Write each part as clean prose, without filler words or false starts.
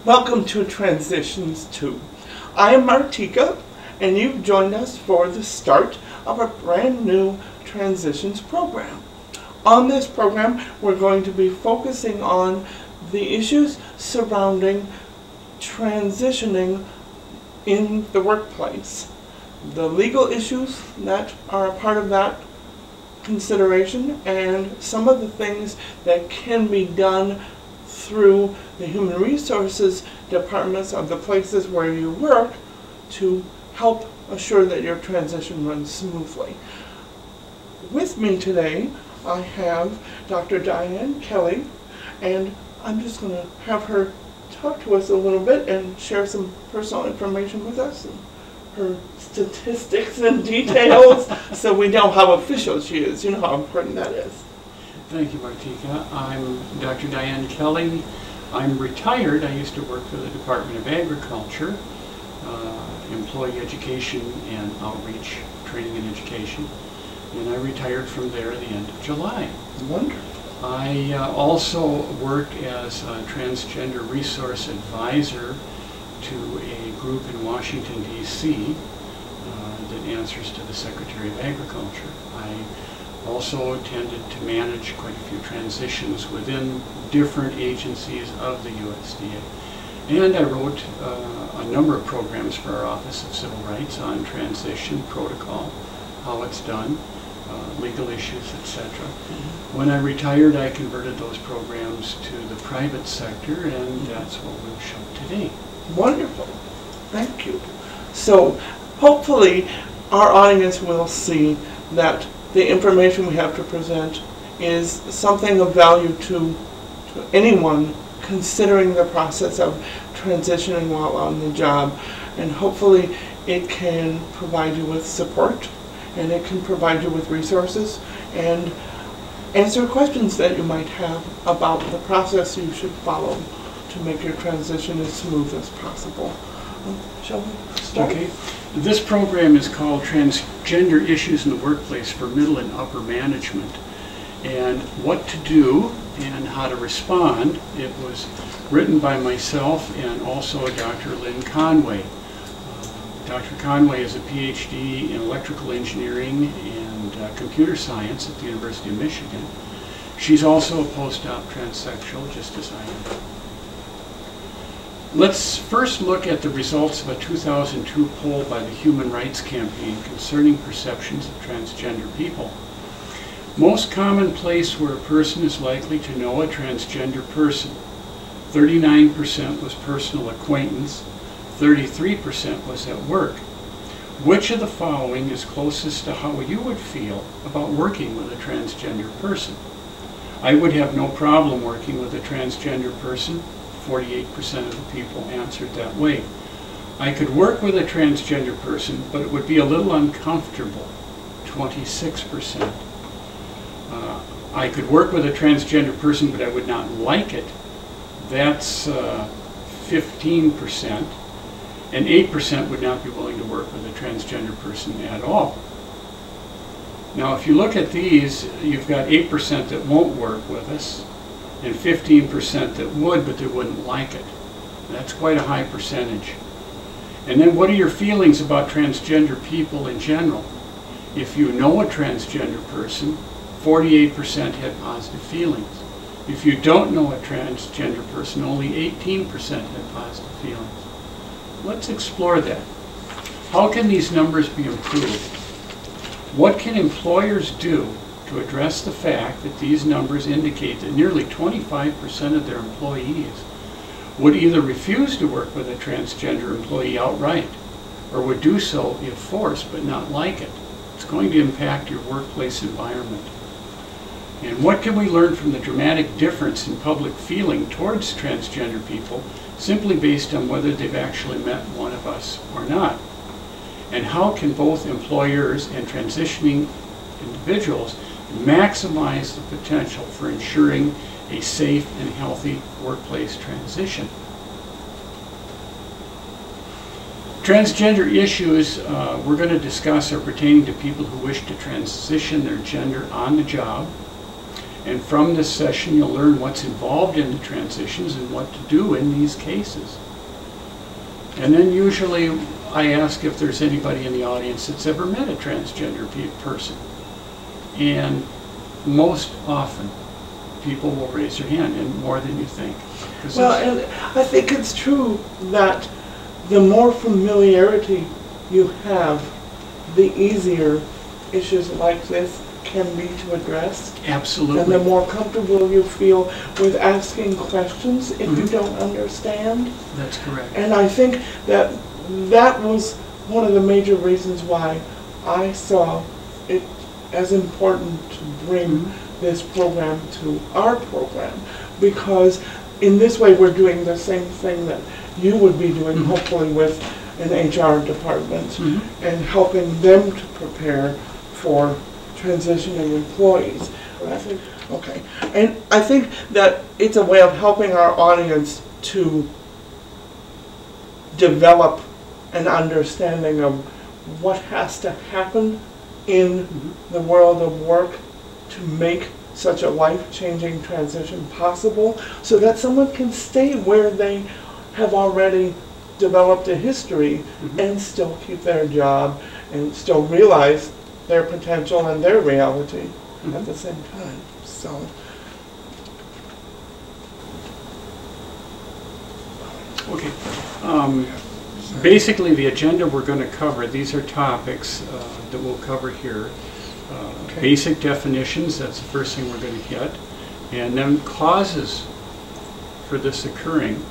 Welcome to Transitions 2. I am Martiqua, and you've joined us for the start of a brand new Transitions program. On this program, we're going to be focusing on the issues surrounding transitioning in the workplace, the legal issues that are a part of that consideration, and some of the things that can be done through the human resources departments of the places where you work to help assure that your transition runs smoothly. With me today, I have Dr. Diane Kelly, and I'm just going to have her talk to us a little bit and share some personal information with us, and her statistics and details, so we know how official she is. You know how important that is. Thank you, Martiqua. I'm Dr. Diane Kelly. I'm retired. I used to work for the Department of Agriculture, employee education and outreach, training and education. And I retired from there at the end of July. Wonderful. I also work as a transgender resource advisor to a group in Washington, D.C. That answers to the Secretary of Agriculture. I also tended to manage quite a few transitions within different agencies of the USDA. And I wrote a number of programs for our Office of Civil Rights on transition protocol, how it's done, legal issues, etc. When I retired, I converted those programs to the private sector, and that's what we'll show today. Wonderful. Thank you. So hopefully our audience will see that the information we have to present is something of value to anyone considering the process of transitioning while on the job, and hopefully it can provide you with support, and it can provide you with resources and answer questions that you might have about the process you should follow to make your transition as smooth as possible. Shall we start? Okay. This program is called Transgender Issues in the Workplace for Middle and Upper Management, and what to do and how to respond. It was written by myself and also Dr. Lynn Conway. Dr. Conway is a PhD in electrical engineering and computer science at the University of Michigan. She's also a post-op transsexual, just as I am. Let's first look at the results of a 2002 poll by the Human Rights Campaign concerning perceptions of transgender people. Most common place where a person is likely to know a transgender person. 39% was personal acquaintance, 33% was at work. Which of the following is closest to how you would feel about working with a transgender person? I would have no problem working with a transgender person. 48% of the people answered that way. I could work with a transgender person, but it would be a little uncomfortable. 26%. I could work with a transgender person, but I would not like it. That's 15%. And 8% would not be willing to work with a transgender person at all. Now, if you look at these, you've got 8% that won't work with us, and 15% that would, but they wouldn't like it. That's quite a high percentage. And then what are your feelings about transgender people in general? If you know a transgender person, 48% had positive feelings. If you don't know a transgender person, only 18% had positive feelings. Let's explore that. How can these numbers be improved? What can employers do to address the fact that these numbers indicate that nearly 25% of their employees would either refuse to work with a transgender employee outright, or would do so if forced but not like it? It's going to impact your workplace environment. And what can we learn from the dramatic difference in public feeling towards transgender people simply based on whether they've actually met one of us or not? And how can both employers and transitioning individuals maximize the potential for ensuring a safe and healthy workplace transition? Transgender issues we're going to discuss are pertaining to people who wish to transition their gender on the job, And from this session, you'll learn what's involved in the transitions and what to do in these cases. And then usually I ask if there's anybody in the audience that's ever met a transgender person. And most often, people will raise their hand, and more than you think. Well, and I think it's true that the more familiarity you have, the easier issues like this can be to address. Absolutely. And the more comfortable you feel with asking questions if you don't understand. That's correct. And I think that that was one of the major reasons why I saw it as important to bring this program to our program, because in this way we're doing the same thing that you would be doing, hopefully with an HR department, and helping them to prepare for transitioning employees. Okay, and I think that it's a way of helping our audience to develop an understanding of what has to happen in the world of work to make such a life-changing transition possible, so that someone can stay where they have already developed a history and still keep their job and still realize their potential and their reality at the same time. So, okay. Basically, the agenda we're going to cover, these are topics that we'll cover here. Basic definitions, that's the first thing we're going to hit. And then causes for this occurring,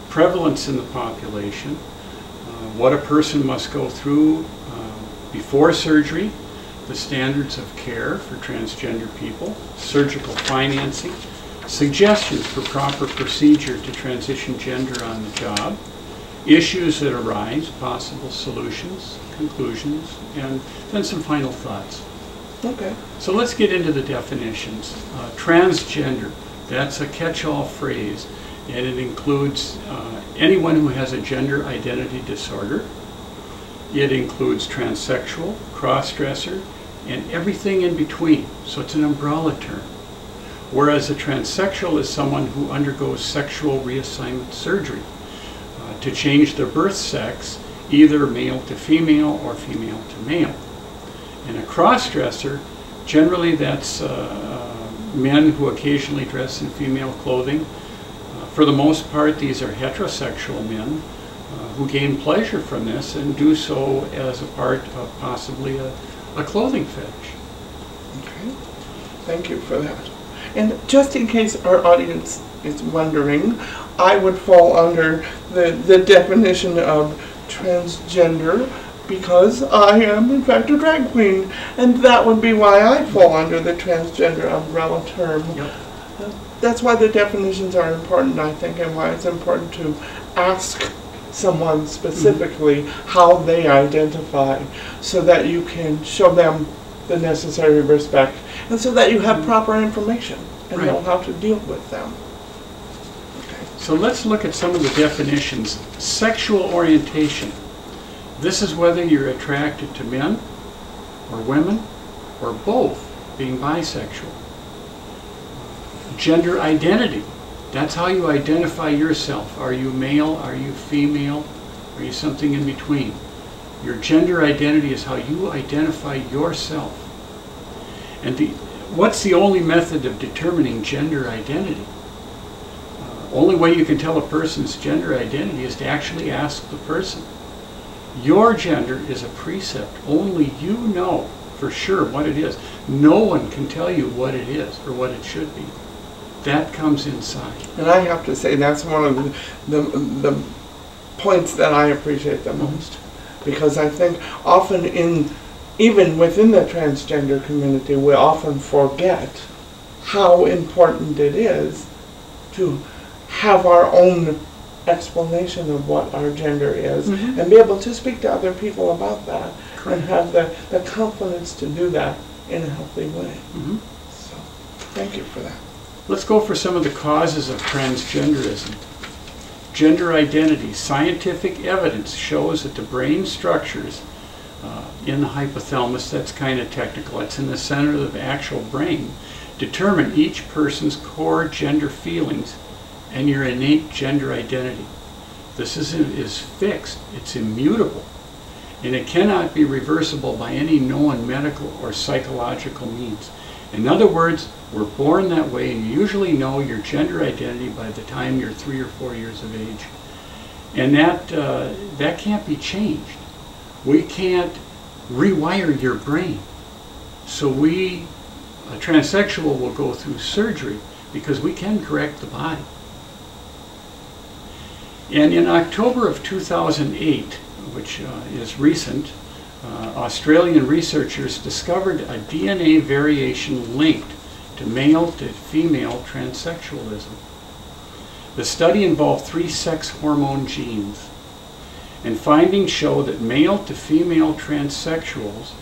prevalence in the population, what a person must go through before surgery, the standards of care for transgender people, surgical financing, suggestions for proper procedure to transition gender on the job, issues that arise, possible solutions, conclusions, and then some final thoughts. okay. So let's get into the definitions. Transgender, that's a catch-all phrase, and it includes anyone who has a gender identity disorder. It includes transsexual, cross-dresser, and everything in between. So it's an umbrella term. Whereas a transsexual is someone who undergoes sexual reassignment surgery to change their birth sex, either male to female or female to male. And a cross-dresser, generally that's men who occasionally dress in female clothing. For the most part, these are heterosexual men who gain pleasure from this and do so as a part of possibly a clothing fetish. Okay, thank you for that. And just in case our audience is wondering, I would fall under the definition of transgender because I am in fact a drag queen, and that would be why I fall under the transgender umbrella term. Yep. That's why the definitions are important, I think, and why it's important to ask someone specifically how they identify, so that you can show them the necessary respect, and so that you have proper information and know how to deal with them. Okay. So let's look at some of the definitions. Sexual orientation. This is whether you're attracted to men or women or both, being bisexual. Gender identity. That's how you identify yourself. Are you male? Are you female? Are you something in between? Your gender identity is how you identify yourself. And what's the only method of determining gender identity? Only way you can tell a person's gender identity is to actually ask the person. Your gender is a precept. Only you know for sure what it is. No one can tell you what it is or what it should be. That comes inside. And I have to say that's one of the points that I appreciate the most, because I think often even within the transgender community, we often forget how important it is to have our own explanation of what our gender is, and be able to speak to other people about that. Correct. And have the confidence to do that in a healthy way. So thank you for that. Let's go for some of the causes of transgenderism. Gender identity. Scientific evidence shows that the brain structures in the hypothalamus, that's kind of technical, it's in the center of the actual brain, determine each person's core gender feelings and your innate gender identity. This is fixed, it's immutable, and it cannot be reversible by any known medical or psychological means. In other words, we're born that way, and you usually know your gender identity by the time you're 3 or 4 years of age. And that can't be changed. We can't rewire your brain. So a transsexual will go through surgery because we can correct the body. And in October of 2008, which is recent, Australian researchers discovered a DNA variation linked to male to female transsexualism. The study involved 3 sex hormone genes, and findings show that male to female transsexuals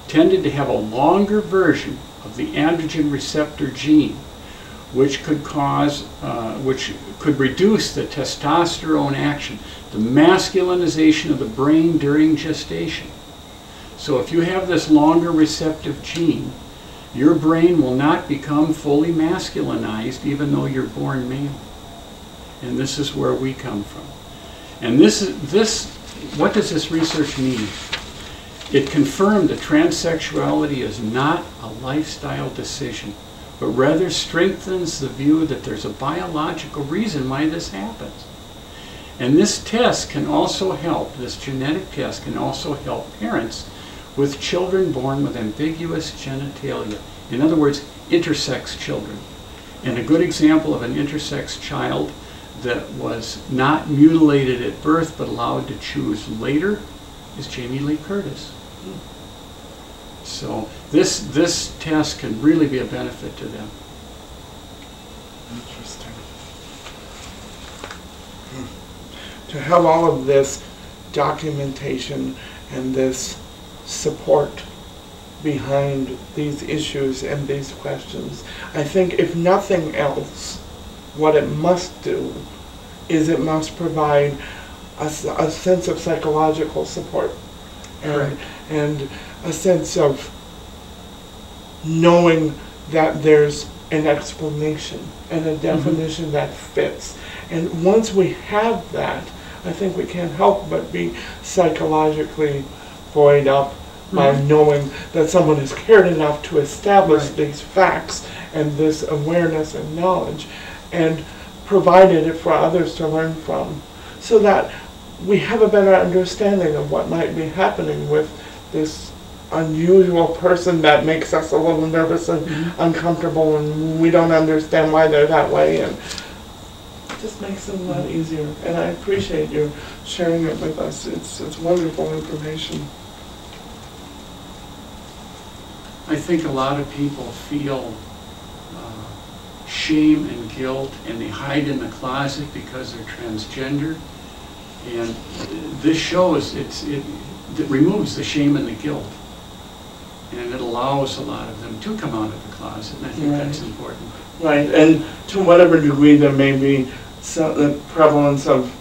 tended to have a longer version of the androgen receptor gene, which could reduce the testosterone action, the masculinization of the brain during gestation. So if you have this longer receptive gene, your brain will not become fully masculinized even though you're born male. And this is where we come from. And what does this research mean? It confirmed that transsexuality is not a lifestyle decision, but rather strengthens the view that there's a biological reason why this happens. And this test can also help, this genetic test can also help parents with children born with ambiguous genitalia. In other words, intersex children. And a good example of an intersex child that was not mutilated at birth but allowed to choose later is Jamie Lee Curtis. So this test can really be a benefit to them. Interesting. To have all of this documentation and this support behind these issues and these questions, I think if nothing else, what it must do is it must provide a sense of psychological support and a sense of knowing that there's an explanation and a definition that fits. And once we have that, I think we can't help but be psychologically buoyed up by knowing that someone has cared enough to establish these facts and this awareness and knowledge and provided it for others to learn from, so that we have a better understanding of what might be happening with this unusual person that makes us a little nervous and uncomfortable, and we don't understand why they're that way, and it just makes it a lot easier. And I appreciate you sharing it with us. It's wonderful information. I think a lot of people feel shame and guilt, and they hide in the closet because they're transgender. And this shows it removes the shame and the guilt, and it allows a lot of them to come out of the closet, and I think that's important. Right, and to whatever degree there may be the prevalence of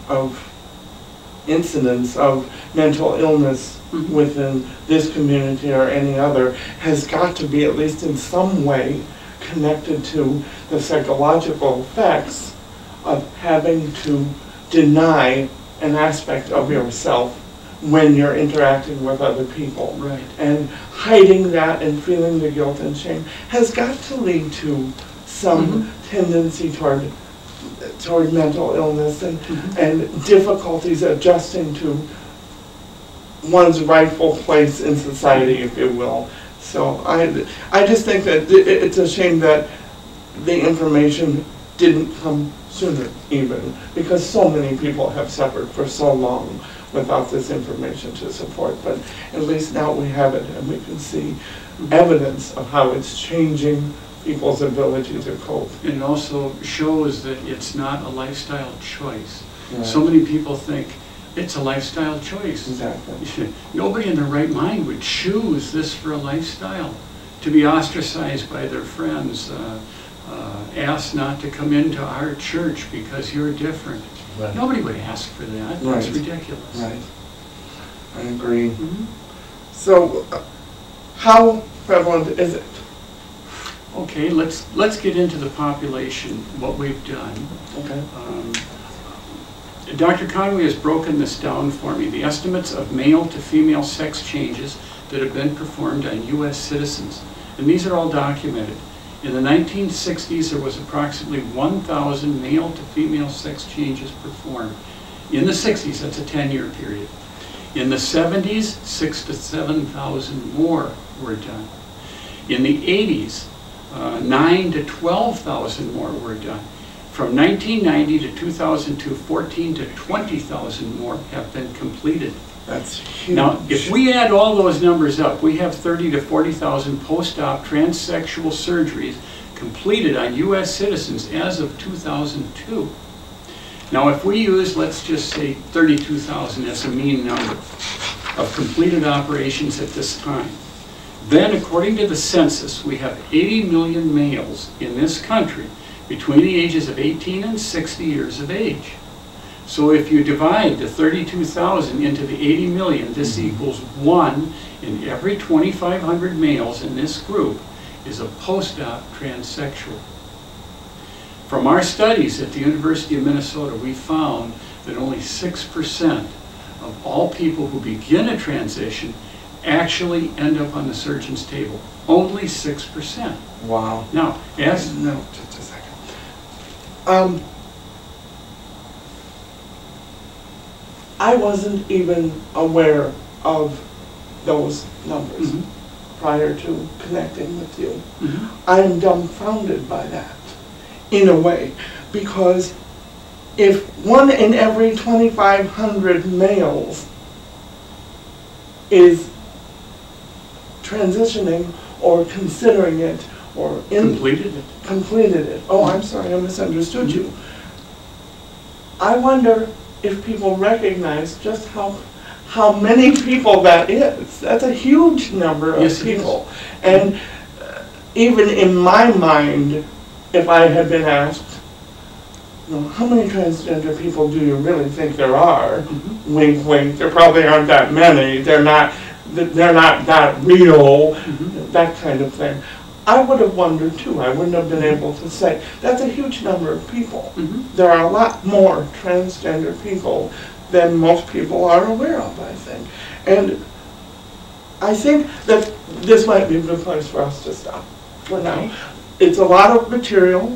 incidents of mental illness within this community or any other, has got to be at least in some way connected to the psychological effects of having to deny an aspect of yourself when you're interacting with other people. Right. And hiding that and feeling the guilt and shame has got to lead to some tendency toward mental illness and difficulties adjusting to one's rightful place in society, if you will. So I just think that it's a shame that the information didn't come sooner even, because so many people have suffered for so long without this information to support. But at least now we have it, and we can see evidence of how it's changing people's ability to cope. It also shows that it's not a lifestyle choice. Right. So many people think it's a lifestyle choice. Exactly. Nobody in their right mind would choose this for a lifestyle. To be ostracized by their friends, asked not to come into our church because you're different. Right. Nobody would ask for that. Right. That's ridiculous. Right. I agree. So, how prevalent is it? Okay, let's get into the population, what we've done. Okay. Dr. Conway has broken this down for me. The estimates of male to female sex changes that have been performed on U.S. citizens. And these are all documented. In the 1960s, there was approximately 1,000 male to female sex changes performed. In the 60s, that's a 10-year period. In the 70s, 6,000 to 7,000 more were done. In the 80s, 9,000 to 12,000 more were done. From 1990 to 2002, 14,000 to 20,000 more have been completed. That's huge. Now, if we add all those numbers up, we have 30,000 to 40,000 post-op transsexual surgeries completed on U.S. citizens as of 2002. Now, if we use, let's just say 32,000 as a mean number of completed operations at this time, then according to the census, we have 80 million males in this country between the ages of 18 and 60 years of age. So if you divide the 32,000 into the 80 million, this equals 1 in every 2,500 males in this group is a post-op transsexual. From our studies at the University of Minnesota, we found that only 6% of all people who begin a transition actually end up on the surgeon's table. Only 6%. Wow. Now, as... No, just a second. I wasn't even aware of those numbers prior to connecting with you. I am dumbfounded by that, in a way, because if 1 in every 2,500 males is transitioning or considering it or completed it. Oh, I'm sorry, I misunderstood you. I wonder if people recognize just how many people that is. That's a huge number of people. And even in my mind, if I had been asked, you know, how many transgender people do you really think there are? Wink, wink. There probably aren't that many. They're not that real. That kind of thing. I would have wondered too. I wouldn't have been able to say. That's a huge number of people. There are a lot more transgender people than most people are aware of, I think. And I think that this might be a good place for us to stop for now. It's a lot of material.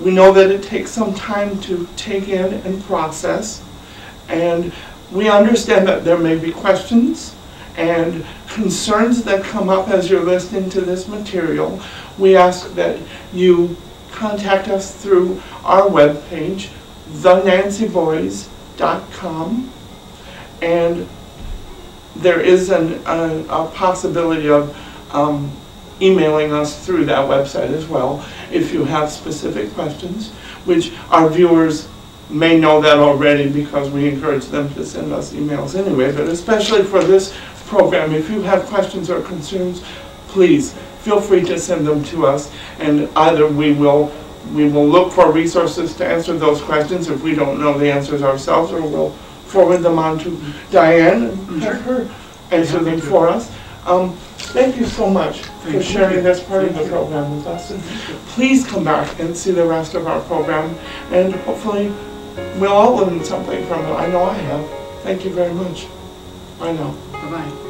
We know that it takes some time to take in and process. And we understand that there may be questions and concerns that come up as you're listening to this material. We ask that you contact us through our webpage, thenancyboys.com, and there is a possibility of emailing us through that website as well if you have specific questions, which our viewers may know that already because we encourage them to send us emails anyway, but especially for this program, if you have questions or concerns, please feel free to send them to us, and either we will look for resources to answer those questions if we don't know the answers ourselves, or we'll forward them on to Diane and have her answer them for us. Thank you so much for sharing this part of the program with us. And please come back and see the rest of our program, and hopefully we'll all learn something from it. I know I have. Thank you very much. Bye now. Bye-bye.